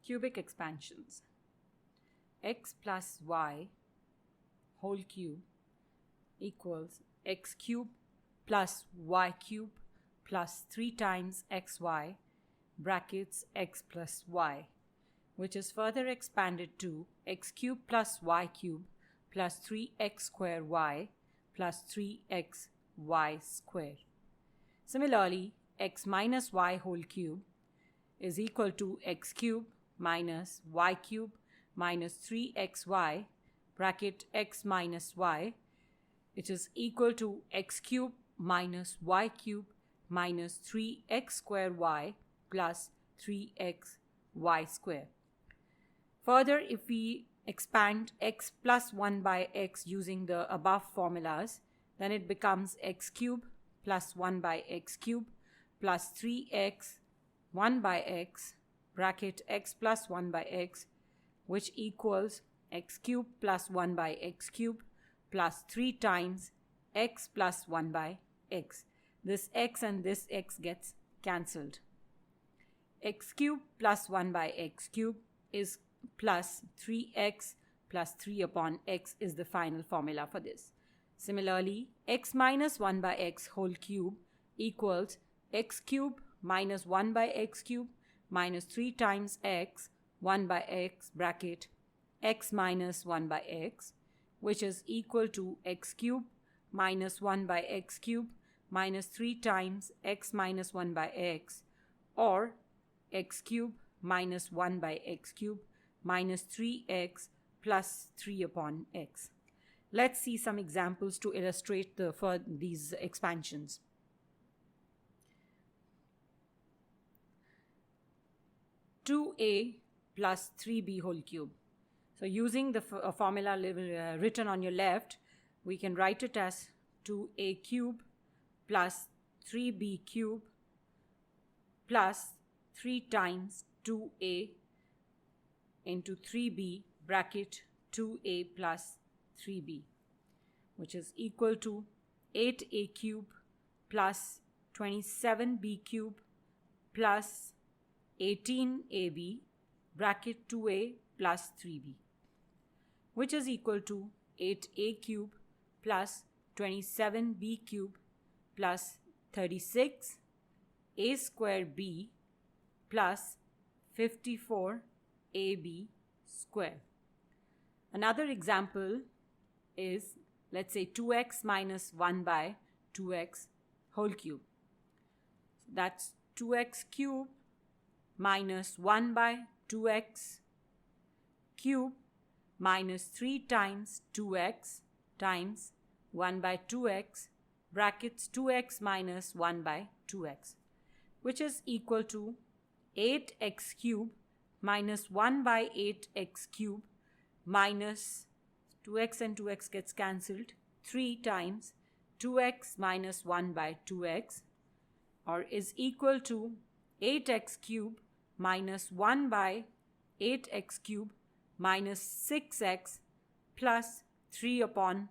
Cubic expansions. X plus y whole cube equals x cube plus y cube plus 3 times xy brackets x plus y, which is further expanded to x cube plus y cube plus 3x square y plus 3x y square. Similarly, x minus y whole cube is equal to x cube minus y cube minus 3xy bracket x minus y, which is equal to x cube minus y cube minus 3x square y plus 3x y square. Further, if we expand x plus 1 by x using the above formulas, then it becomes x cube plus 1 by x cube plus 3x 1 by x bracket x plus 1 by x, which equals x cube plus 1 by x cube plus 3 times x plus 1 by x. This x and this x gets cancelled. X cube plus 1 by x cube is plus 3x plus 3 upon x is the final formula for this. Similarly, x minus 1 by x whole cube equals x cube minus 1 by x cube minus 3 times x 1 by x bracket x minus 1 by x, which is equal to x cube minus 1 by x cube minus 3 times x minus 1 by x, or x cube minus 1 by x cube minus 3x plus 3 upon x. Let's see some examples to illustrate these expansions. (2a plus 3b whole cube). So using the formula written on your left, we can write it as 2a cube plus 3b cube plus 3 times 2a into 3b bracket 2a plus 3b, which is equal to 8a cube plus 27b cube plus 18ab bracket 2a plus 3b, which is equal to 8a cube plus 27b cube plus 36a square b plus 54ab square. Another example is, let's say, 2x minus 1 by 2x whole cube. That's 2x cube minus 1 by 2x cube minus 3 times 2x times 1 by 2x brackets 2x minus 1 by 2x, which is equal to 8x cube minus 1 by 8x cube minus 2x and 2x gets cancelled 3 times 2x minus 1 by 2x, or is equal to 8x cube minus 1 by 8x cube minus 6x plus 3 upon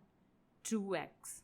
2x.